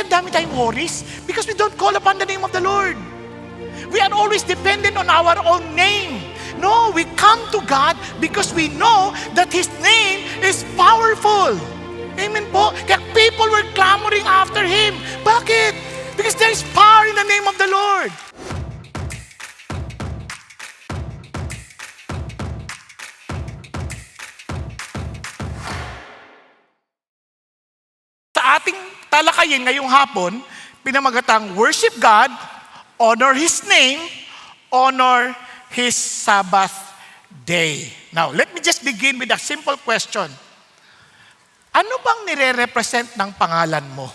bakit dami tayong worries? Because we don't call upon the name of the Lord. We are always dependent on our own name. No, we come to God because we know that His name is powerful. Amen po? Kaya people were clamoring after Him. Bakit? Because there is power in the name of the Lord. Sa ating talakayin ngayong hapon, pinamagatang worship God, honor His name, honor His Sabbath day. Now, let me just begin with a simple question. Ano bang nire-represent ng pangalan mo?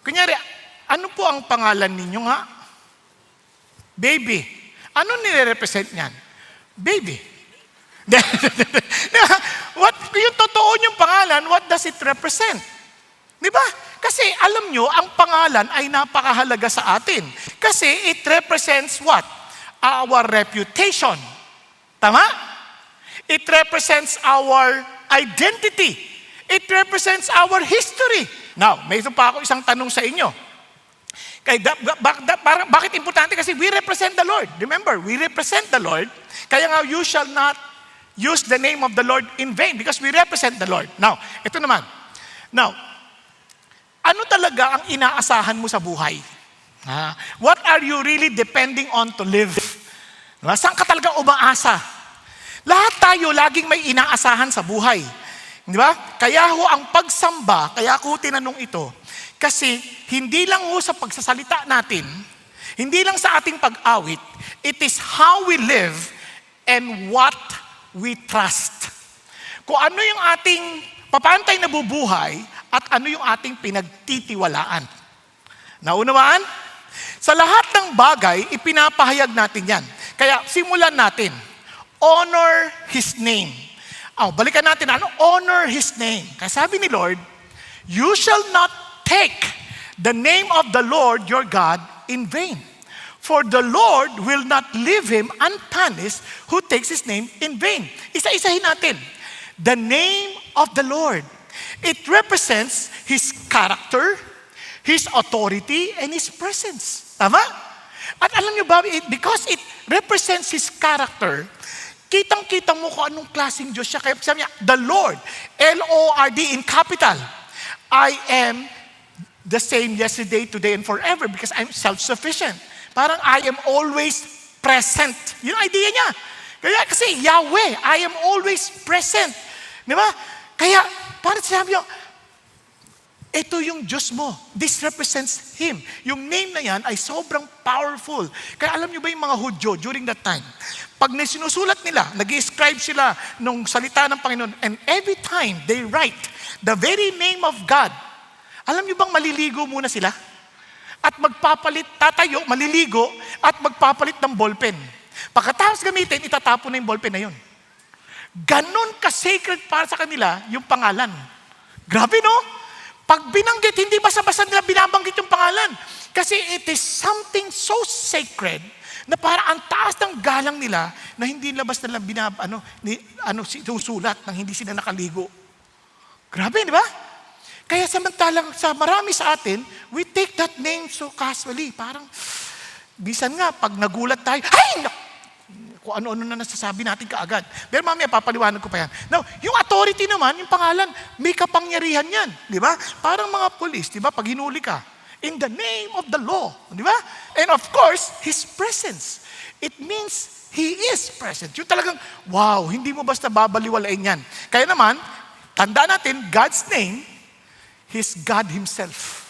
Kunyari, ano po ang pangalan ninyo nga? Baby. Ano nire-represent niyan? Baby. Yung totoo yung pangalan, what does it represent? Di ba? Kasi alam nyo, ang pangalan ay napakahalaga sa atin. Kasi it represents what? Our reputation. Tama? It represents our identity. It represents our history. Now, may ito pa ako isang tanong sa inyo. Bakit importante? Kasi we represent the Lord. Remember, we represent the Lord. Kaya nga, you shall not use the name of the Lord in vain because we represent the Lord. Now, ito naman. Now, ano talaga ang inaasahan mo sa buhay? What are you really depending on to live? Saan ka talaga umaasa? Lahat tayo laging may inaasahan sa buhay. Di ba? Kaya ho ang pagsamba, kaya ko tinanong ito, kasi hindi lang ho sa pagsasalita natin, hindi lang sa ating pag-awit, it is how we live and what we trust. Kung ano yung ating papantay na bubuhay at ano yung ating pinagtitiwalaan. Naunawaan? Sa lahat ng bagay, ipinapahayag natin yan. Kaya simulan natin. Honor His name. Balikan natin, honor His name. Kaya sabi ni Lord, you shall not take the name of the Lord your God in vain. For the Lord will not leave him unpunished who takes His name in vain. Isa-isahin natin. The name of the Lord. It represents His character, His authority, and His presence. Tama? At alam niyo ba, because it represents His character, kitang-kita mo kung anong klaseng Diyos siya. Kaya sabi niya, the Lord, L-O-R-D in capital, I am the same yesterday, today, and forever because I'm self-sufficient. Parang I am always present. Yun ang idea niya. Kaya kasi Yahweh, I am always present. Di ba? Kaya, parang sinabi niyo, ito yung Diyos mo. This represents Him. Yung name na yan ay sobrang powerful. Kaya alam niyo ba yung mga Hudyo during that time? Pag sinusulat nila, nag-i-scribe sila nung salita ng Panginoon, and every time they write the very name of God, alam niyo bang maliligo muna sila? At tatayo, maliligo, at magpapalit ng ballpen. Pagkatapos gamitin, itatapon na yung ballpen na yun. Ganon ka-sacred para sa kanila yung pangalan. Grabe, no? Pag binanggit, hindi basta-basta nila binabanggit yung pangalan. Kasi it is something so sacred na para ang taas ng galang nila na hindi labas nila sinusulat nang hindi sila nakaligo. Grabe, di ba? Kaya samantalang sa marami sa atin, we take that name so casually. Parang, bisan nga, pag nagulat tayo, ay! Kung ano-ano na nasasabi natin kaagad. Pero mamaya, papaliwanag ko pa yan. Now, yung authority naman, yung pangalan, may kapangyarihan yan. Di ba? Parang mga police, di ba? Pag hinuli ka, in the name of the law. Di ba? And of course, His presence. It means He is present. Yung talagang, wow, hindi mo basta babaliwalain yan. Kaya naman, tandaan natin, God's name, He's God Himself.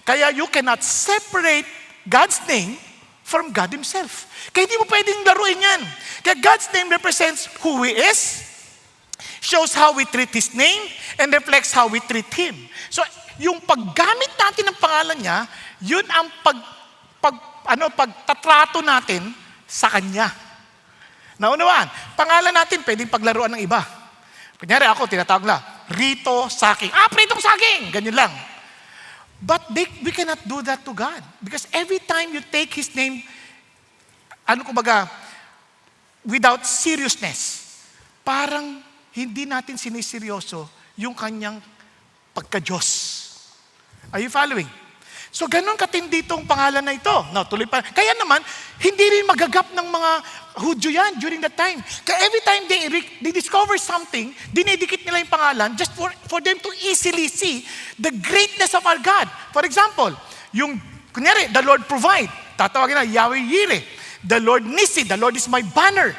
Kaya you cannot separate God's name from God Himself. Kaya hindi mo pwedeng laruin yan. Kaya God's name represents who He is, shows how we treat His name, and reflects how we treat Him. So, yung paggamit natin ng pangalan niya, yun ang pagtatrato natin sa Kanya. Naunawaan, pangalan natin pwedeng paglaruan ng iba. Kunyari ako, tinatawag na, Rito Saking. Pritong Saking! Ganyan lang. But we cannot do that to God. Because every time you take His name, without seriousness, parang hindi natin siniseryoso yung Kanyang pagka-Diyos. Are you following? So, ganun katindi itong pangalan na ito. No, tuloy pa. Kaya naman, hindi rin magagap ng mga Hudyo yan during that time. Kaya every time they discover something, dinidikit nila yung pangalan just for them to easily see the greatness of our God. For example, kunyari, the Lord provide. Tatawagin na, Yahweh Yireh. The Lord Nissi, the Lord is my banner.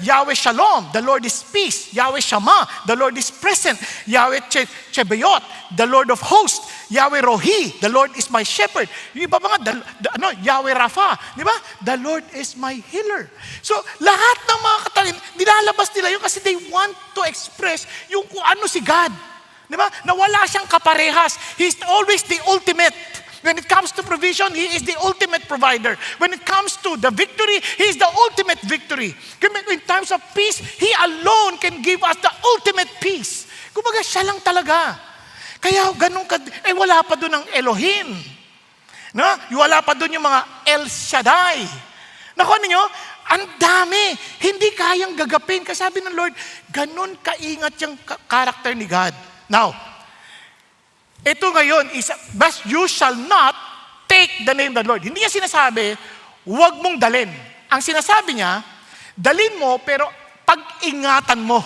Yahweh Shalom, the Lord is peace. Yahweh Shammah, the Lord is present. Yahweh Chebayot, the Lord of hosts. Yahweh Rohi, the Lord is my shepherd. Yung iba mga, Yahweh Rapha, di ba? The Lord is my healer. So, lahat ng mga katangian, nilalabas nila yun kasi they want to express yung kung ano si God. Di ba? Na wala siyang kaparehas. He's always the ultimate. When it comes to provision, He is the ultimate provider. When it comes to the victory, He is the ultimate victory. In terms of peace, He alone can give us the ultimate peace. Kumbaga, siya lang talaga. Kaya ganun wala pa doon ang Elohim. No? Wala pa doon yung mga El Shaddai. Naku, ninyo, ang dami. Hindi kayang gagapin. Kasi sabi ng Lord, ganun kaingat yung character ni God. Now, ito ngayon is, but you shall not take the name of the Lord. Hindi niya sinasabi, huwag mong dalin. Ang sinasabi niya, dalin mo, pero pag-ingatan mo.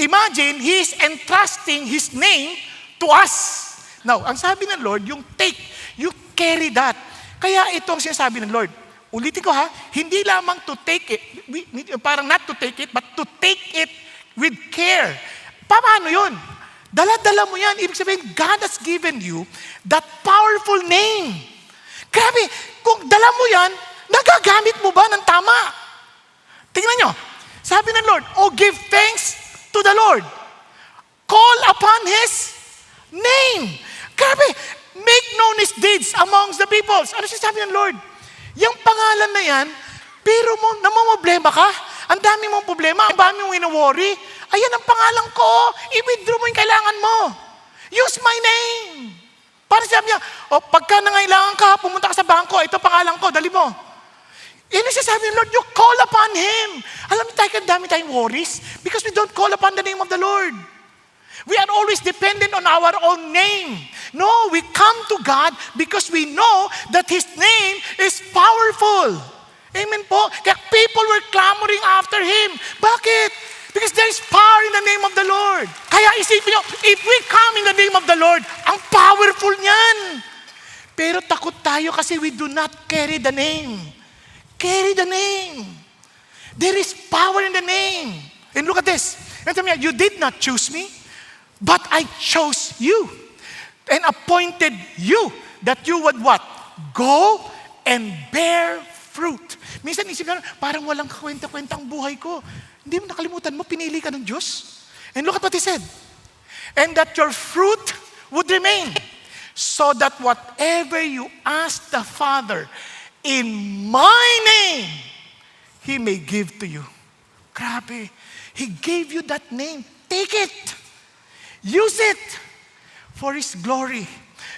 Imagine, He is entrusting His name to us. Now, ang sabi ng Lord, yung take, you carry that. Kaya ito ang sinasabi ng Lord. Ulitin ko ha, hindi lamang to take it, parang not to take it, but to take it with care. Paano yun? Dala-dala mo yan. Ibig sabihin, God has given you that powerful name. Grabe, kung dala mo yan, nagagamit mo ba ng tama? Tingnan nyo. Sabi ng Lord, give thanks to the Lord. Call upon His name. Grabe, make known His deeds amongst the peoples. Ano sinasabi ng Lord? Yung pangalan na yan, pero namamblema ka? Ang dami mong problema, ang dami mong ino-worry. Ayan ang pangalan ko. I-withdraw mo yung kailangan mo. Use my name. Para sabi niya, pagka nangailangan ka, pumunta ka sa bangko, ito pangalan ko, dali mo. Yan ang sasabi ng Lord, you call upon Him. Alam niyo tayo, dami tayong worries because we don't call upon the name of the Lord. We are always dependent on our own name. No, we come to God because we know that His name is powerful. Amen po. Kaya people were clamoring after Him. Bakit? Because there is power in the name of the Lord. Kaya isipin nyo, if we come in the name of the Lord, ang powerful niyan. Pero takot tayo kasi we do not carry the name. Carry the name. There is power in the name. And look at this. And tell me, you did not choose me, but I chose you and appointed you that you would what? Go and bear fruit. Minsan isip na, parang walang kwenta-kwenta ang buhay ko. Hindi mo nakalimutan mo, pinili ka ng Diyos. And look at what He said. And that your fruit would remain, so that whatever you ask the Father in my name, He may give to you. Grabe. He gave you that name. Take it. Use it for His glory,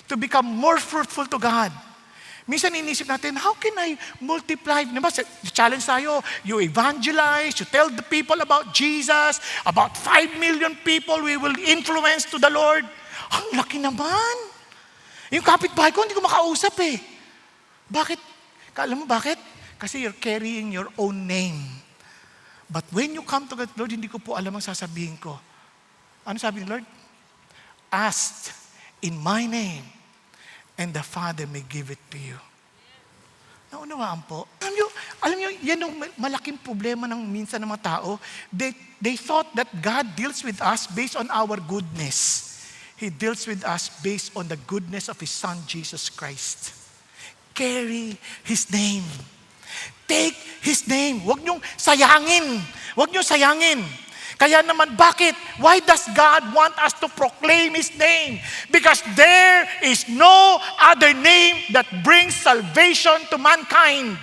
to become more fruitful to God. Minsan inisip natin, how can I multiply? Diba, challenge tayo, you evangelize, you tell the people about Jesus, about 5 million people we will influence to the Lord. Ang laki naman. Yung kapitbahay ko, hindi ko makausap eh. Bakit? Alam mo bakit? Kasi you're carrying your own name. But when you come to God, Lord, hindi ko po alam ang sasabihin ko. Ano sabi ni Lord? Ask in my name, and the Father may give it to you. Naunawaan po. Alam niyo, yan ang malaking problema ng minsan ng mga tao. They thought that God deals with us based on our goodness. He deals with us based on the goodness of His Son, Jesus Christ. Carry His name. Take His name. Huwag niyong sayangin. Huwag niyong sayangin. Kaya naman, bakit? Why does God want us to proclaim His name? Because there is no other name that brings salvation to mankind.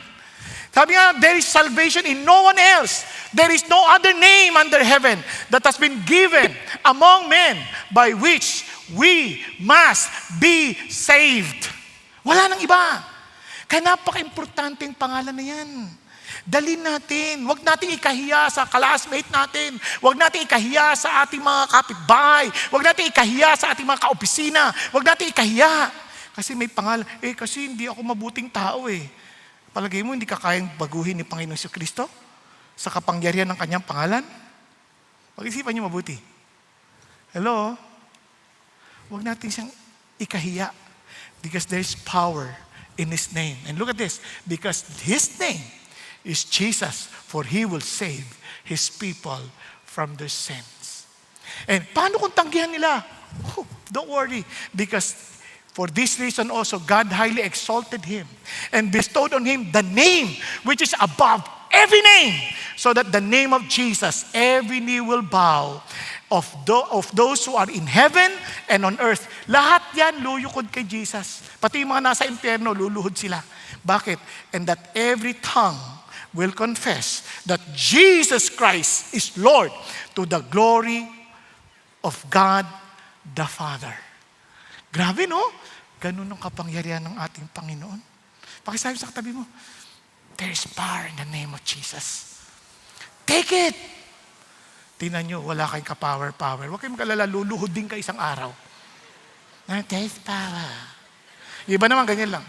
Sabi nga, there is salvation in no one else. There is no other name under heaven that has been given among men by which we must be saved. Wala nang iba. Kaya napaka-importante yung pangalan na yan. Dalhin natin. Huwag natin ikahiya sa classmate natin. Huwag natin ikahiya sa ating mga kapitbahay. Huwag natin ikahiya sa ating mga kaopisina. Huwag natin ikahiya. Kasi may pangalan. Kasi hindi ako mabuting tao eh. Palagay mo, hindi ka kayang baguhin ni Panginoon Kristo sa kapangyarihan ng kanyang pangalan? Pag-isipan niyo mabuti. Hello? Huwag natin siyang ikahiya because there is power in His name. And look at this. Because His name is Jesus, for He will save His people from their sins. And paano kung tanggihan nila? Don't worry. Because for this reason also, God highly exalted Him and bestowed on Him the name which is above every name, so that the name of Jesus, every knee will bow of those who are in heaven and on earth. Lahat yan lulukod kay Jesus. Pati yung mga nasa impyerno, luluhod sila. Bakit? And that every tongue will confess that Jesus Christ is Lord, to the glory of God the Father. Grabe, no? Ganun ang kapangyarihan ng ating Panginoon. Pakisabi sa katabi mo, there is power in the name of Jesus. Take it! Tingnan nyo, wala kayong ka-power. Huwag kayong mag-alala, luluhod din ka isang araw. There is power. Yung iba naman, ganyan lang.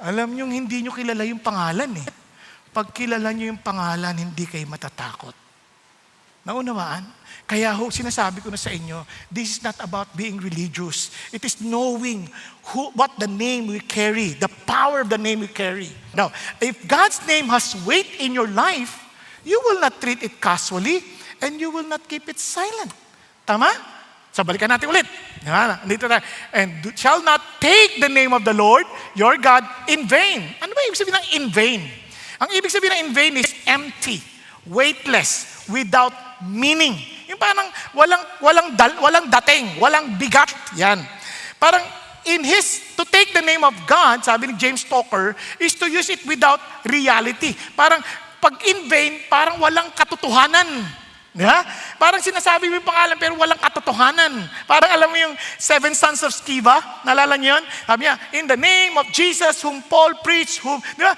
Alam nyo, hindi nyo kilala yung pangalan eh. Pag kilala nyo yung pangalan, hindi kayo matatakot. Naunawaan? Kaya sinasabi ko na sa inyo, this is not about being religious. It is knowing what the name we carry, the power of the name we carry. Now, if God's name has weight in your life, you will not treat it casually and you will not keep it silent. Tama? So, balikan natin ulit. Dito tayo. And shall not take the name of the Lord, your God, in vain. Ano ba ibig sabihin ng in vain? Ang ibig sabihin ng in vain is empty, weightless, without meaning. Yung parang walang dating, walang bigat. Yan. Parang to take the name of God, sabi ni James Stoker, is to use it without reality. Parang pag in vain, parang walang katotohanan. Yeah? Parang sinasabi mo yung pangalan pero walang katotohanan. Parang alam mo yung 7 sons of Sceva? Nalala niyo yun? Sabi niya, in the name of Jesus whom Paul preached, diba?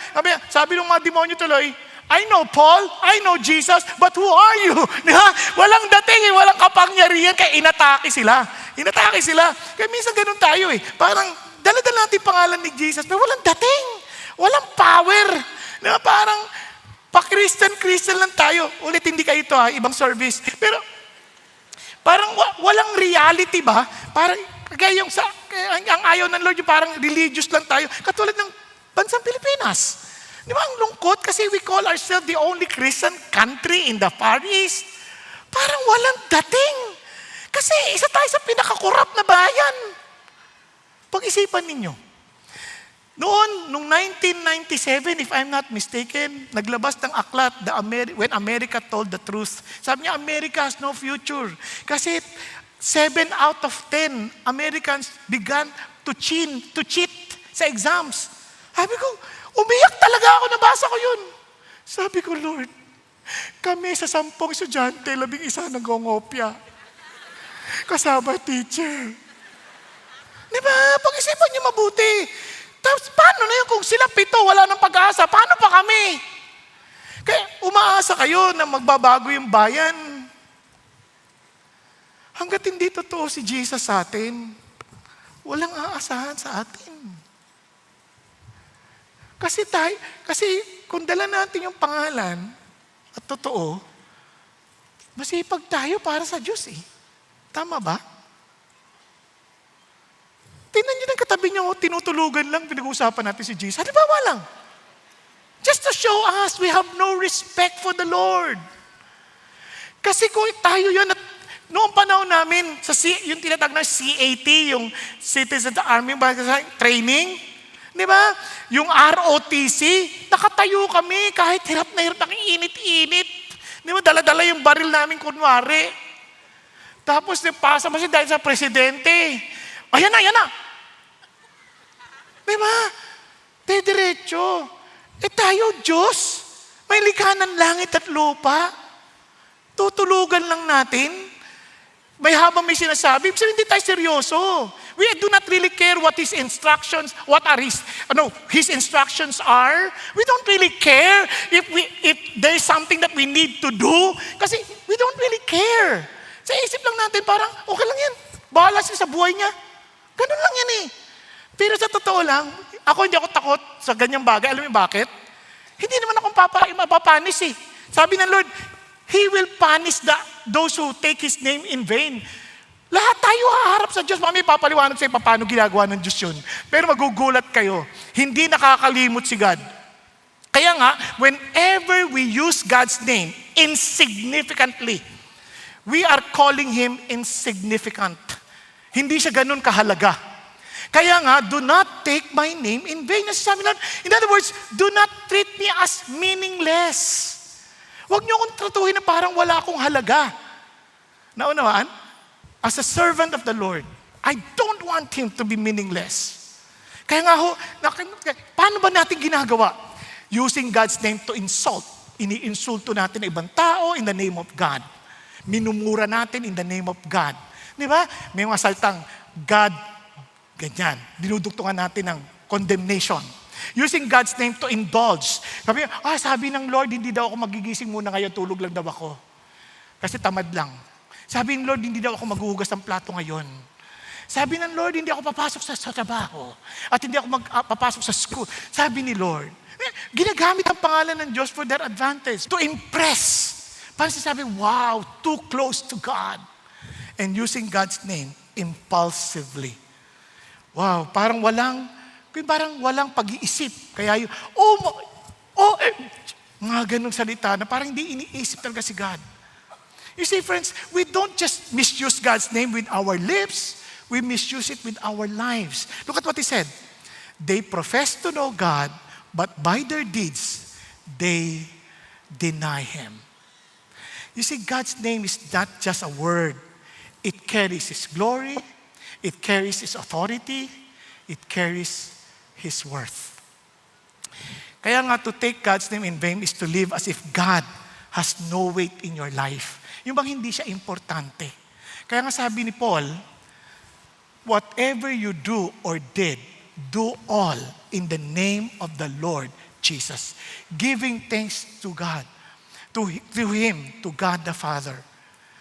Sabi ng mga demonyo tuloy, I know Paul, I know Jesus, but who are you? Diba? Walang dating walang kapangyarihan, kaya inatake sila. Kaya minsan ganun tayo eh. Parang dala-dala natin pangalan ni Jesus, pero walang dating, walang power. Diba? Parang pa-Christian lang tayo. Ulit, hindi kayo ito ibang service. Pero parang walang reality ba? Parang kaya ang ayaw ng Lord, yung parang religious lang tayo. Katulad ng bansang Pilipinas. Di ba ang lungkot? Kasi we call ourselves the only Christian country in the Far East. Parang walang dating. Kasi isa tayo sa pinakakorap na bayan. Pag-isipan ninyo. Noong 1997, if I'm not mistaken, naglabas ng aklat, When America Told the Truth. Sabi niya, America has no future. Kasi 7 out of 10 Americans began to cheat sa exams. Sabi ko, umiyak talaga ako, nabasa ko yun. Sabi ko, Lord, kami sa 10 estudyante, 11 nagongopya. Kasama teacher. Di ba? Pag-isipan niyo mabuti. Tapos paano na yun kung sila 7, wala nang pag-asa? Paano pa kami? Kaya umaasa kayo na magbabago yung bayan. Hanggat hindi totoo si Jesus sa atin, walang aasahan sa atin. Kasi kung dala natin yung pangalan at totoo, masipag tayo para sa Diyos eh. Tama ba? Tingnan niyo ng katabi niyo, tinutulugan lang, pinag-uusapan natin si Jesus. Halimbawa lang. Just to show us we have no respect for the Lord. Kasi kung tayo yun, at noong panahon namin, yung tinatag na CAT, yung Citizen Army Training, di ba? Yung ROTC, nakatayo kami kahit hirap na init-init. Di ba? Dala-dala yung baril namin kunwari. Tapos pasa mo siya dahil sa presidente. Ayan na. Di ba? Diretso. Tayo, Diyos. May likha ng langit at lupa. Tutulugan lang natin. may sinasabi, so hindi tayo seryoso. We do not really care what his instructions, his instructions are. We don't really care if there's something that we need to do. Kasi we don't really care. Sa isip lang natin, parang, okay lang yan. Bahala siya sa buhay niya. Ganun lang yan eh. Pero sa totoo lang, hindi ako takot sa ganyang bagay. Alam mo bakit? Hindi naman akong mapapanis eh. Sabi ng Lord, He will punish those who take His name in vain. Lahat tayo haharap sa Diyos. Mami, papaliwanag sa paano ginagawa ng Diyos yun. Pero magugulat kayo. Hindi nakakalimot si God. Kaya nga, whenever we use God's name insignificantly, we are calling Him insignificant. Hindi siya ganun kahalaga. Kaya nga, do not take my name in vain. Nasasabi lang, in other words, do not treat me as meaningless. Huwag niyo akong tratuhin na parang wala akong halaga. Naunawaan? As a servant of the Lord, I don't want Him to be meaningless. Kaya nga paano ba natin ginagawa? Using God's name to insult. Ini-insulto natin ang ibang tao in the name of God. Minumura natin in the name of God. Di ba? May mga saltang, God, ganyan. Dinuduktungan natin ng condemnation. Using God's name to indulge. Sabi ng Lord, hindi daw ako magigising muna ngayon, tulog lang daw ako. Kasi tamad lang. Sabi ng Lord, hindi daw ako maghuhugas ng plato ngayon. Sabi ng Lord, hindi ako papasok sa trabaho. At hindi ako papasok sa school. Sabi ni Lord, ginagamit ang pangalan ng Diyos for their advantage. To impress. Parang sabi, wow, too close to God. And using God's name impulsively. Wow, parang walang pag-iisip. Kaya mga ganong salita na parang hindi iniisip talaga si God. You see, friends, we don't just misuse God's name with our lips, we misuse it with our lives. Look at what He said. They profess to know God, but by their deeds, they deny Him. You see, God's name is not just a word. It carries His glory, it carries His authority, it carries His worth. Kaya nga, to take God's name in vain is to live as if God has no weight in your life. Yung bang hindi siya importante. Kaya nga sabi ni Paul, whatever you do or did, do all in the name of the Lord Jesus, giving thanks to God, to Him, to God the Father.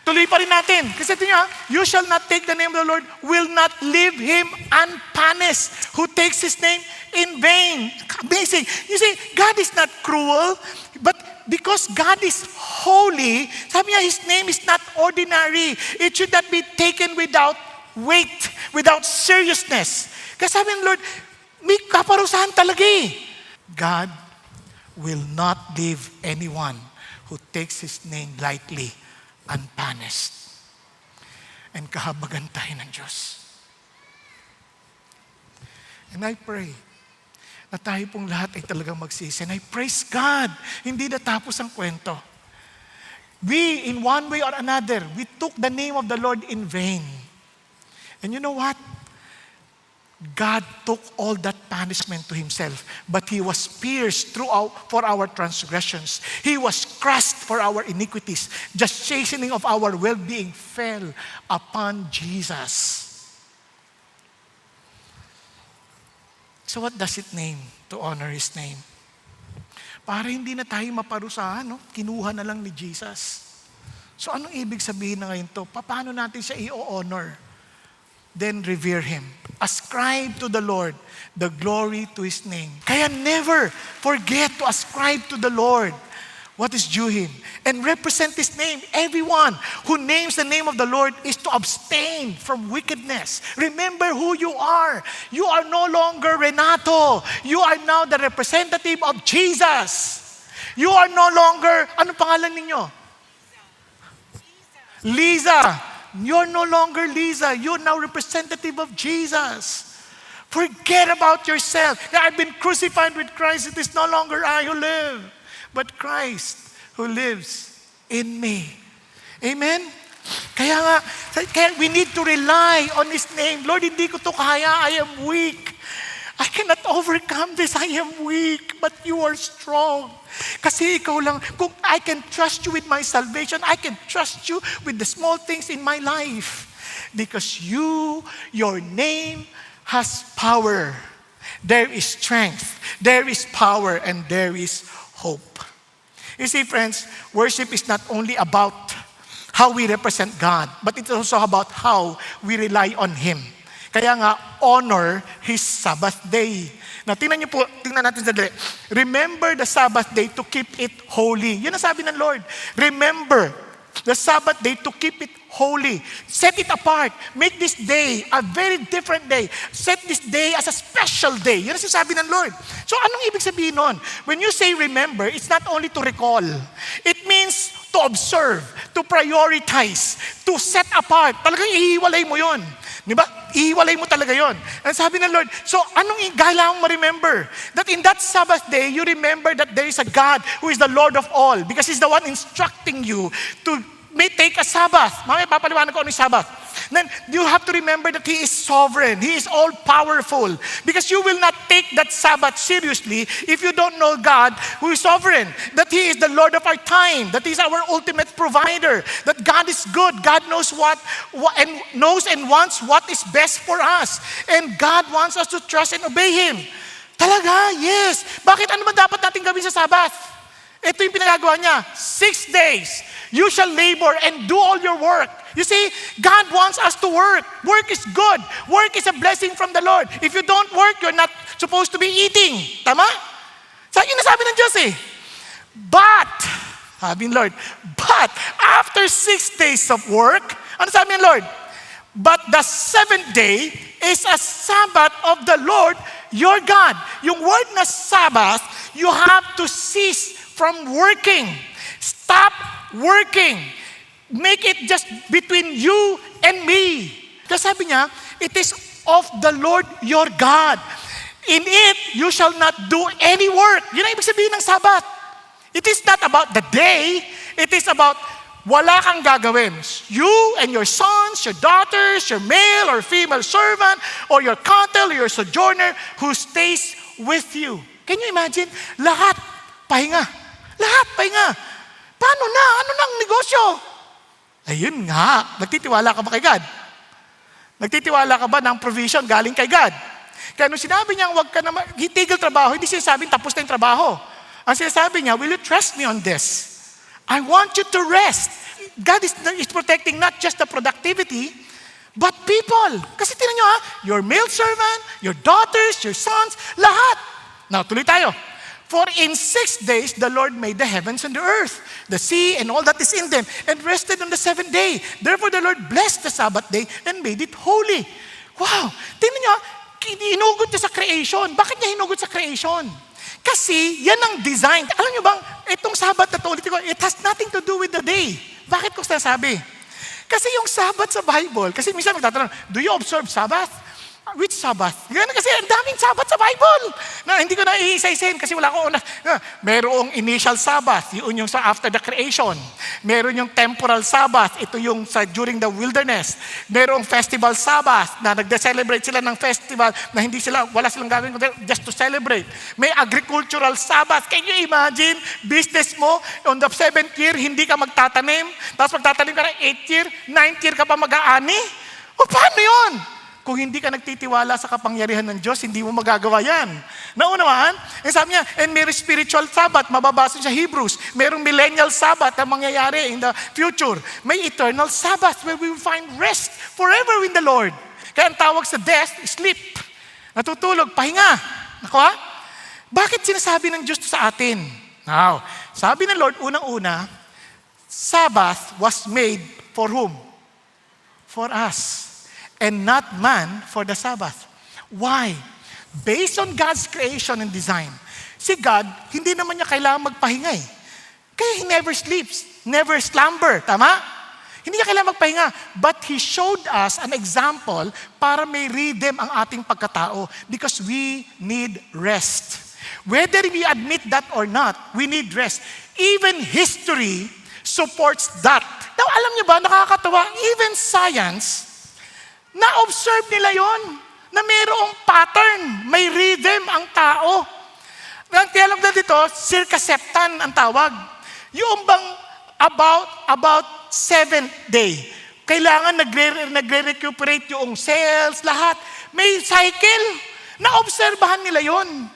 Tuloy pa rin natin. Kasi ito niya, you shall not take the name of the Lord, will not leave Him unpunished who takes His name in vain. Amazing. You see, God is not cruel, but because God is holy, sabi niya, His name is not ordinary. It should not be taken without weight, without seriousness. Kasi sabi ng Lord, may kaparusahan talaga eh. God will not leave anyone who takes His name lightly unpunished. And kahabagan tayo ng Diyos. And I pray na tayo pong lahat ay talagang magsisi. And I praise God. Hindi natapos ang kwento. We, in one way or another, we took the name of the Lord in vain. And you know what? God took all that punishment to Himself, but He was pierced for our transgressions. He was crushed for our iniquities. The chastening of our well-being fell upon Jesus. So what does it mean to honor His name? Para hindi na tayo maparusahan, no? Kinuha na lang ni Jesus. So anong ibig sabihin na ngayon to? Paano natin siya i-honor? Then revere Him. Ascribe to the Lord the glory to His name. Kaya never forget to ascribe to the Lord what is due Him. And represent His name. Everyone who names the name of the Lord is to abstain from wickedness. Remember who you are. You are no longer Renato. You are now the representative of Jesus. You are no longer, ano pangalan ninyo? Liza. You're no longer Lisa. You're now representative of Jesus. Forget about yourself. I've been crucified with Christ. It is no longer I who live, but Christ who lives in me. Amen? Kaya we need to rely on His name. Lord, hindi ko to kaya. I am weak. I cannot overcome this. I am weak, but you are strong. Kasi ikaw lang, kung I can trust you with my salvation, I can trust you with the small things in my life. Because your name has power. There is strength, there is power, and there is hope. You see, friends, worship is not only about how we represent God, but it's also about how we rely on Him. Kaya nga, honor His Sabbath day. Now, tingnan natin sandali. Remember the Sabbath day to keep it holy. Yun ang sabi ng Lord. Remember the Sabbath day to keep it holy. Set it apart. Make this day a very different day. Set this day as a special day. Yun ang sinasabi ng Lord. So, anong ibig sabihin nun? When you say remember, it's not only to recall. It means to observe, to prioritize, to set apart. Talagang ihiwalay mo yun. Di ba? Ihiwalay mo talaga yon. Ang sabi ng Lord, so anong kailangan mo remember? That in that Sabbath day, you remember that there is a God who is the Lord of all because He's the one instructing you to take a Sabbath. Mamaya papaliwanag ko ano yung Sabbath. Then you have to remember that He is sovereign. He is all-powerful. Because you will not take that Sabbath seriously if you don't know God who is sovereign. That He is the Lord of our time. That He is our ultimate provider. That God is good. God knows knows and wants what is best for us. And God wants us to trust and obey Him. Talaga? Yes. Bakit? Ano ba dapat natin gawin sa Sabbath? Ito yung pinagagawa niya. 6 days. You shall labor and do all your work. You see, God wants us to work. Work is good. Work is a blessing from the Lord. If you don't work, you're not supposed to be eating. Tama? So, yun nasabi ng Diyos eh. But, sabi ng Lord, but after 6 days of work, ano sabi ng Lord? But the 7th day is a Sabbath of the Lord your God. Yung word na Sabbath, you have to cease from working. Stop working. Make it just between you and me. Kasi sabi niya, it is of the Lord your God. In it, you shall not do any work. Yun ang ibig sabihin ng Sabbath. It is not about the day. It is about wala kang gagawin. You and your sons, your daughters, your male or female servant, or your cattle, or your sojourner who stays with you. Can you imagine? Lahat, pahinga. Lahat, pahinga. Paano na? Ano na ang negosyo? Ayun nga, nagtitiwala ka ba kay God? Nagtitiwala ka ba ng provision galing kay God? Kaya nung sinabi niya, huwag ka na itigil trabaho, hindi sinasabing tapos na yung trabaho. Ang sinasabi niya, will you trust me on this? I want you to rest. God is protecting not just the productivity, but people. Kasi tingnan niyo your male servant, your daughters, your sons, lahat. Now, tuloy tayo. For in 6 days, the Lord made the heavens and the earth, the sea and all that is in them, and rested on the 7th day. Therefore, the Lord blessed the Sabbath day and made it holy. Wow! Tingnan niyo, hinugot niya sa creation. Bakit niya hinugot sa creation? Kasi yan ang design. Alam niyo bang, itong Sabbath na to, it has nothing to do with the day. Bakit ko sinasabi? Kasi yung Sabbath sa Bible, kasi minsan magtatanong, do you observe Sabbath? Which Sabbath? Yan kasi ang daming Sabbath sa Bible. Na hindi ko na iisa-isahin kasi wala akong merong initial Sabbath, yun yung sa after the creation. Meron yung temporal Sabbath, ito yung sa during the wilderness. Merong festival Sabbath na nagde-celebrate sila ng festival na wala silang gagawin just to celebrate. May agricultural Sabbath. Can you imagine? Business mo, on the 7th year, hindi ka magtatanim. Tapos magtatanim ka ng 8th year, 9th year ka pa mag-aani. O paano yun? Kung hindi ka nagtitiwala sa kapangyarihan ng Diyos, hindi mo magagawa yan. Naunawaan? Sabi niya, and may spiritual Sabbath, mababasa sa Hebrews. Merong millennial Sabbath na mangyayari in the future. May eternal Sabbath where we will find rest forever in the Lord. Kaya ang tawag sa death, sleep. Natutulog, pahinga. Naku ha? Bakit sinasabi ng Diyos sa atin? Now, sabi ng Lord, unang-una, Sabbath was made for whom? For us. And not man for the Sabbath. Why? Based on God's creation and design. Si God, hindi naman niya kailangan magpahinga eh. Kaya He never sleeps, never slumber. Tama? Hindi niya kailangan magpahinga. But He showed us an example para may rhythm ang ating pagkatao because we need rest. Whether we admit that or not, we need rest. Even history supports that. Now, alam niyo ba, nakakatawa, even science, na-observe nila yon. na mayroong pattern, may rhythm ang tao. Ang tiyalog na dito, circaseptan ang tawag. Yung bang about 7th day, kailangan nagre-recuperate yung cells, lahat. May cycle. Naobserbahan nila yon.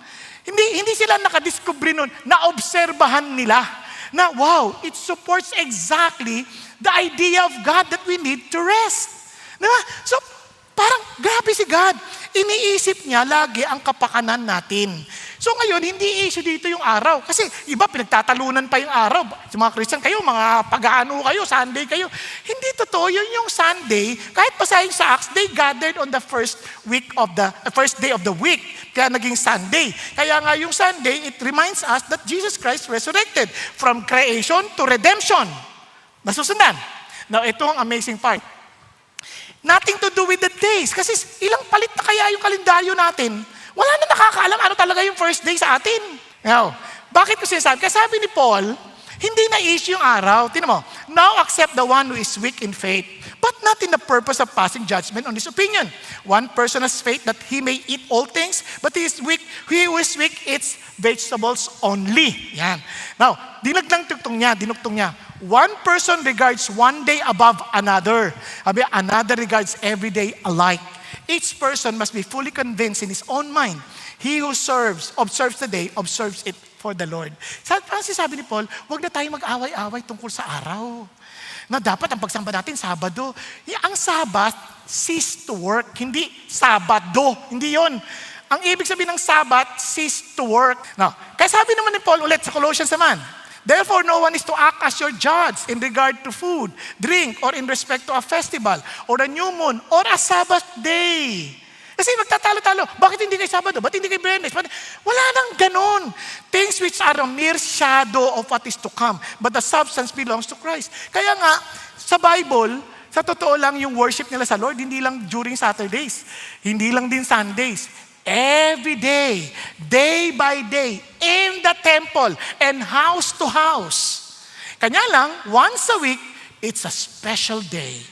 Hindi sila nakadiscover nun. Naobserbahan nila na wow, it supports exactly the idea of God that we need to rest. Diba? So, parang grabe si God. Iniisip niya lagi ang kapakanan natin. So ngayon, hindi issue dito yung araw. Kasi iba, pinagtatalunan pa yung araw. Sa mga Christian kayo, mga pag-aano kayo, Sunday kayo. Hindi totoo yun yung Sunday. Kahit pa sa Acts, they gathered on the first day of the week. Kaya naging Sunday. Kaya nga yung Sunday, it reminds us that Jesus Christ resurrected from creation to redemption. Nasusundan? Now, ito ang amazing part. Nothing to do with the days. Kasi ilang palit na kaya yung kalendaryo natin. Wala na nakakaalam ano talaga yung first day sa atin. Now, bakit ko sinasabi? Kasi sabi ni Paul, hindi na issue yung araw. Tingnan mo, now accept the one who is weak in faith, but not in the purpose of passing judgment on his opinion. One person has faith that he may eat all things, but he who is weak eats vegetables only. Yan. Now, dinugtong niya. One person regards one day above another. Another regards every day alike. Each person must be fully convinced in his own mind. He who observes the day, observes it for the Lord. Sabi ni Paul, huwag na tayo mag-away-away tungkol sa araw. Na dapat ang pagsamba natin, Sabado. Ang Sabat, cease to work. Hindi Sabado. Hindi yon. Ang ibig sabihin ng Sabat, cease to work. Now, kaya sabi naman ni Paul ulit sa Colossians naman, therefore, no one is to act as your judge in regard to food, drink, or in respect to a festival, or a new moon, or a Sabbath day. Kasi magtatalo-talo, bakit hindi kayo Sabado? Bakit hindi kayo Bernes? Wala nang ganon. Things which are a mere shadow of what is to come, but the substance belongs to Christ. Kaya nga, sa Bible, sa totoo lang yung worship nila sa Lord, hindi lang during Saturdays, hindi lang din Sundays. Every day, day by day, in the temple and house to house. Kanya lang, once a week, it's a special day.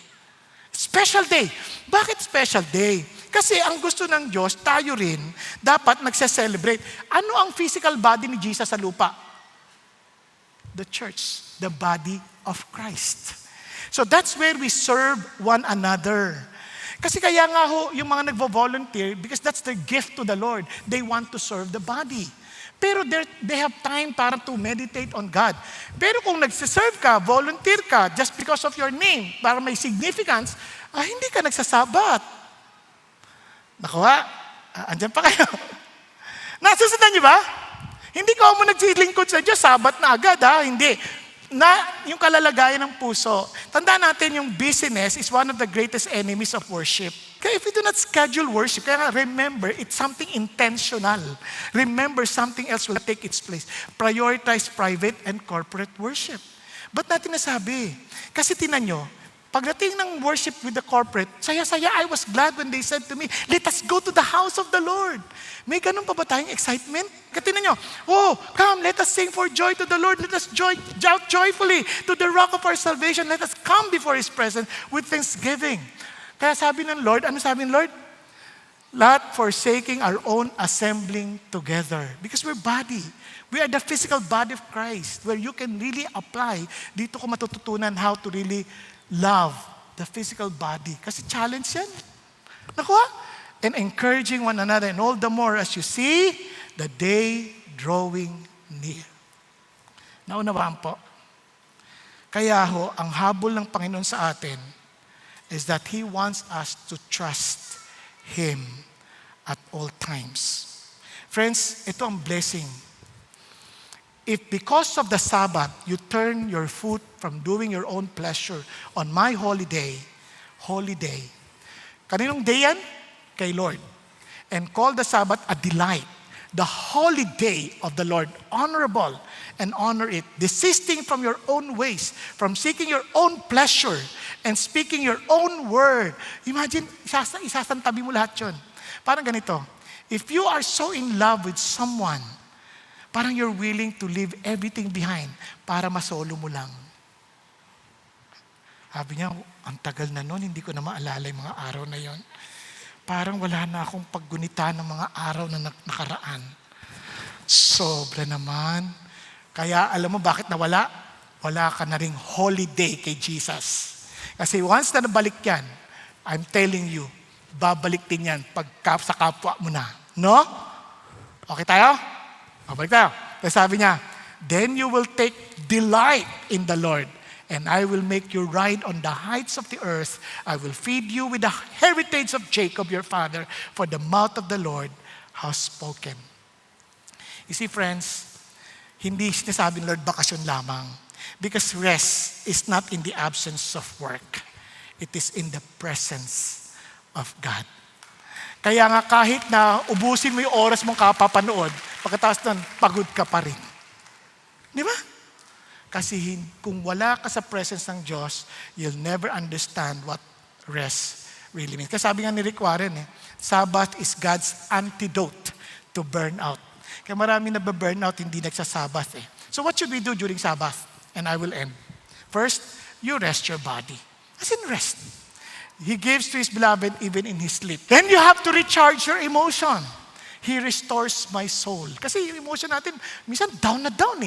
Special day. Bakit special day? Kasi ang gusto ng Diyos, tayo rin, dapat nagse-celebrate. Ano ang physical body ni Jesus sa lupa? The church, the body of Christ. So that's where we serve one another. Kasi kaya nga ho, yung mga nagvo-volunteer, because that's their gift to the Lord. They want to serve the body. Pero they have time para to meditate on God. Pero kung nagsiserve ka, volunteer ka, just because of your name, para may significance, hindi ka nagsasabat. Nakuha? Andyan pa kayo. Nasusundan niyo ba? Hindi ka mo nagsilingkod sa Diyos, sabat na agad Hindi. Yung kalalagayan ng puso. Tandaan natin yung busyness is one of the greatest enemies of worship. Kaya if you do not schedule worship, kaya remember, it's something intentional. Remember, something else will take its place. Prioritize private and corporate worship. Ba't natin nasabi? Kasi tinan nyo, pagdating ng worship with the corporate, saya-saya, I was glad when they said to me, let us go to the house of the Lord. May ganun pa ba tayong excitement? Katinan nyo, come, let us sing for joy to the Lord. Let us shout joyfully to the rock of our salvation. Let us come before His presence with thanksgiving. Kaya sabi ng Lord, ano sabi ng Lord? Not forsaking our own assembling together. Because we're body. We are the physical body of Christ where you can really apply. Dito ko matututunan how to really love the physical body. Kasi challenge yan. Nakuha? And encouraging one another, and all the more as you see the day drawing near. Naunawaan po. Kaya ho, ang habol ng Panginoon sa atin is that He wants us to trust Him at all times. Friends, ito ang blessing. If because of the Sabbath, you turn your foot from doing your own pleasure on my holy day, kaninong day yan? Kay Lord. And call the Sabbath a delight, the holy day of the Lord, honorable, and honor it, desisting from your own ways, from seeking your own pleasure, and speaking your own word. Imagine, isasantabi mo lahat yun. Parang ganito, if you are so in love with someone, parang you're willing to leave everything behind para masolo mo lang. Sabi niya, ang tagal na nun, hindi ko na maalala yung mga araw na yon. parang wala na akong paggunita ng mga araw na nakaraan. Sobra naman. Kaya alam mo bakit nawala? Wala ka na ring holiday kay Jesus. Kasi once na nabalik yan, I'm telling you, babalik din yan sa kapwa mo na. No? Okay tayo? Babalik tayo. Tapos sabi niya, then you will take delight in the Lord, and I will make you ride on the heights of the earth. I will feed you with the heritage of Jacob your father, for the mouth of the Lord has spoken. You see, friends, hindi sinasabing Lord, bakasyon lamang. Because rest is not in the absence of work. It is in the presence of God. Kaya nga kahit na ubusin mo yung oras mong kapapanood, pagkatapos nun, pagod ka pa rin. Di ba? Kasi kung wala ka sa presence ng Diyos, you'll never understand what rest really means. Kasi sabi nga ni Rick Warren, Sabbath is God's antidote to burnout. Kaya marami na burnout, hindi nagsasabath So what should we do during Sabbath? And I will end. First, you rest your body. As in rest. He gives to His beloved even in His sleep. Then you have to recharge your emotion. He restores my soul. Kasi yung emotion natin, minsan down na down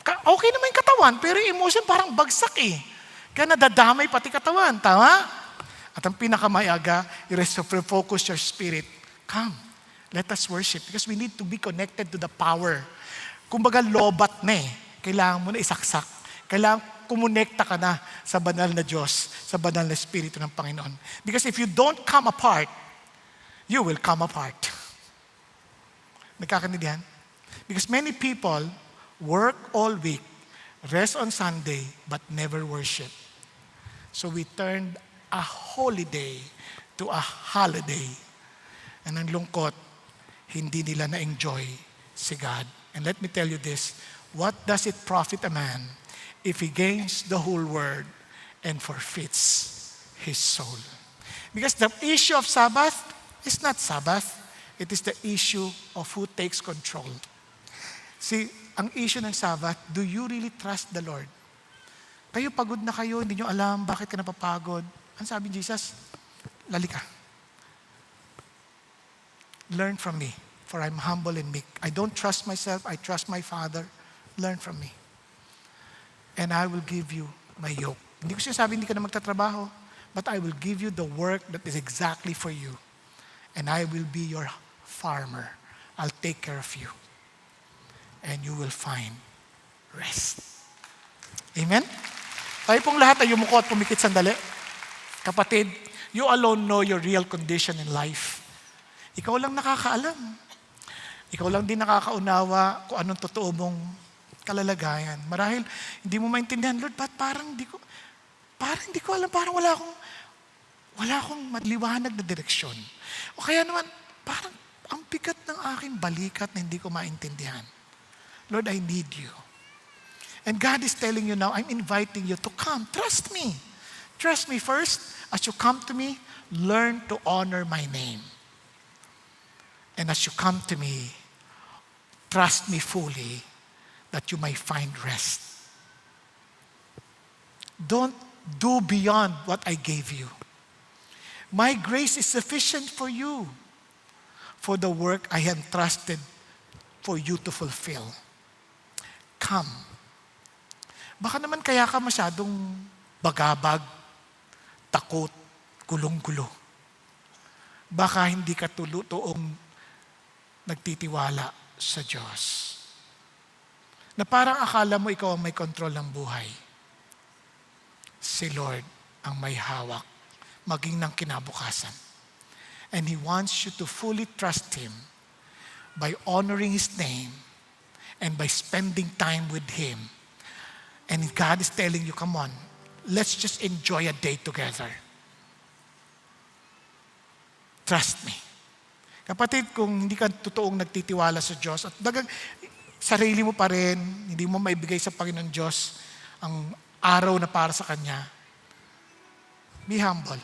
Okay naman yung katawan, pero yung emotion parang bagsak Kaya nadadamay pati katawan. Tama? At ang pinakamayaga, refocus your spirit. Come, let us worship. Because we need to be connected to the power. Kumbaga lobat na Kailangan mo na isaksak. Kailangan kumonekta ka na sa banal na Diyos, sa banal na Espiritu ng Panginoon. Because if you don't come apart, you will come apart. Nagkakaintindihan? Because many people work all week, rest on Sunday, but never worship. So we turned a holiday to a holiday. And ang lungkot, hindi nila na-enjoy si God. And let me tell you this, what does it profit a man if he gains the whole world and forfeits his soul? Because the issue of Sabbath is not Sabbath. It is the issue of who takes control. See, ang issue ng Sabbath, do you really trust the Lord? Kayo pagod na kayo, hindi nyo alam bakit ka napapagod. Ano sabi ni Jesus? Lali ka. Learn from me, for I'm humble and meek. I don't trust myself, I trust my Father. Learn from me. And I will give you my yoke. Hindi ko sinasabi hindi ka na magtatrabaho, but I will give you the work that is exactly for you. And I will be your farmer. I'll take care of you. And you will find rest. Amen? Tayo pong lahat ay yumuko at pumikit sandali. Kapatid, you alone know your real condition in life. Ikaw lang nakakaalam. Ikaw lang din nakakaunawa kung anong totoo mong kalalagayan. Marahil, hindi mo maintindihan, Lord, ba't parang hindi ko alam, parang wala akong maliwanag na direksyon. O kaya naman, parang ang bigat ng aking balikat na hindi ko maintindihan. Lord, I need you. And God is telling you now, I'm inviting you to come. Trust me. Trust me first. As you come to me, learn to honor my name. And as you come to me, trust me fully that you may find rest. Don't do beyond what I gave you. My grace is sufficient for you, for the work I have trusted for you to fulfill. Come. Baka naman kaya ka masyadong bagabag, takot, gulong-gulo. Baka hindi ka tuong nagtitiwala sa Diyos. Na parang akala mo ikaw ang may kontrol ng buhay. Si Lord ang may hawak, maging ng kinabukasan. And He wants you to fully trust Him by honoring His name and by spending time with Him. And God is telling you, come on, let's just enjoy a day together. Trust me. Kapatid, kung hindi ka totoong nagtitiwala sa Diyos at sarili mo pa rin, hindi mo maibigay sa Panginoon Diyos ang araw na para sa Kanya, be humble.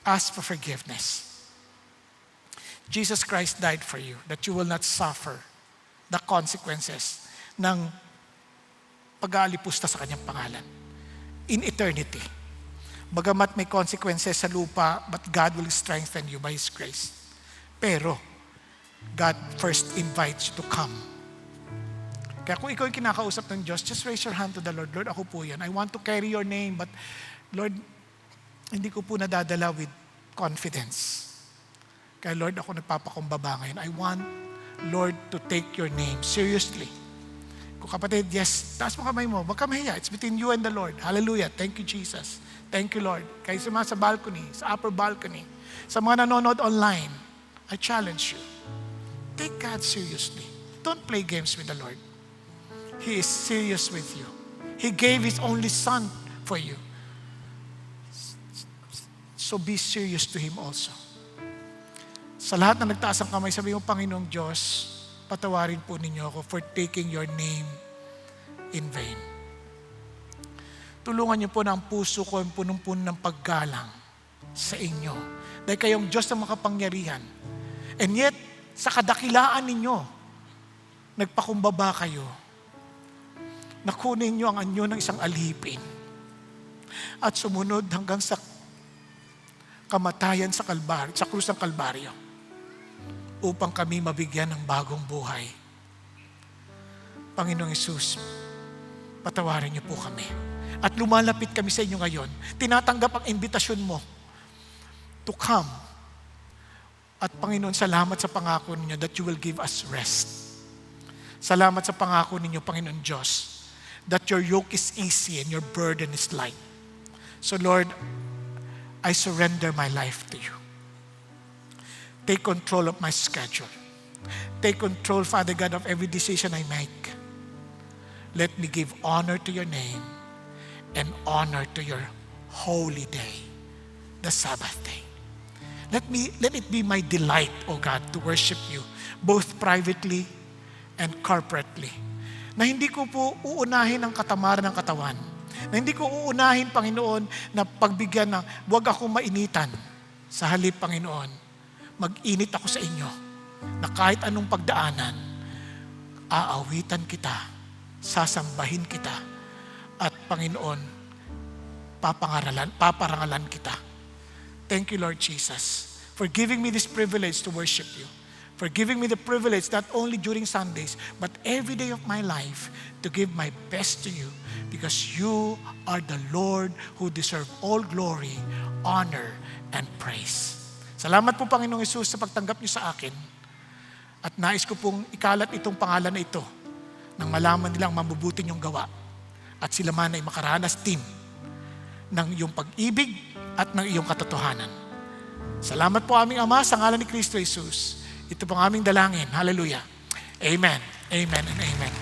Ask for forgiveness. Jesus Christ died for you that you will not suffer the consequences ng pag-aalipusta sa Kanyang pangalan in eternity. Bagamat may consequences sa lupa, but God will strengthen you by His grace. Pero, God first invites you to come. Kaya kung ikaw yung kinakausap ng Diyos, just raise your hand to the Lord. Lord, ako po yan. I want to carry your name, but Lord, hindi ko po nadadala with confidence. Kaya Lord, ako nagpapakumbaba ngayon. I want, Lord, to take your name seriously. Kung kapatid, yes, taas mo kamay mo. Huwag ka mahiya. It's between you and the Lord. Hallelujah. Thank you, Jesus. Thank you, Lord. Kayo sa mga sa balcony, sa upper balcony, sa mga nanonood online, I challenge you. Take God seriously. Don't play games with the Lord. He is serious with you. He gave His only Son for you. So be serious to Him also. Sa lahat na nagtaas ang kamay, sabi mo, Panginoong Diyos, patawarin po ninyo ako for taking your name in vain. Tulungan niyo po na ang puso ko ang punong-puno ng paggalang sa inyo. Dahil kayong Diyos ang makapangyarihan. And yet, sa kadakilaan ninyo, nagpakumbaba kayo. Nakunin niyo ang anyo ng isang alipin at sumunod hanggang sa kamatayan sa Kalbaryo, sa krus ng Kalbaryo, upang kami mabigyan ng bagong buhay. Panginoong Hesus, patawarin niyo po kami. At lumalapit kami sa inyo ngayon. Tinatanggap ang imbitasyon mo to come. At Panginoon, salamat sa pangako ninyo that you will give us rest. Salamat sa pangako ninyo, Panginoon Diyos, that your yoke is easy and your burden is light. So Lord, I surrender my life to you. Take control of my schedule. Take control, Father God, of every decision I make. Let me give honor to your name and honor to your holy day, the Sabbath day. Let it be my delight, O God, to worship you, both privately and corporately. Na hindi ko po uunahin ang katamaran ng katawan. Na hindi ko uunahin, Panginoon, na pagbigyan ng huwag akong mainitan. Sa halip, Panginoon, mag-init ako sa inyo na kahit anong pagdaanan, aawitan kita, sasambahin kita, at Panginoon, paparangalan kita. Thank you, Lord Jesus, for giving me this privilege to worship you. For giving me the privilege not only during Sundays, but every day of my life to give my best to you, because you are the Lord who deserve all glory, honor, and praise. Salamat po, Panginoong Hesus, sa pagtanggap niyo sa akin. At nais ko pong ikalat itong pangalan na ito nang malaman nilang mabubuti niyong gawa. At sila man ay makaranas din ng iyong pag-ibig at ng iyong katotohanan. Salamat po aming Ama, sa ngalan ni Kristo Jesus. Ito pong aming dalangin. Hallelujah. Amen. Amen and amen.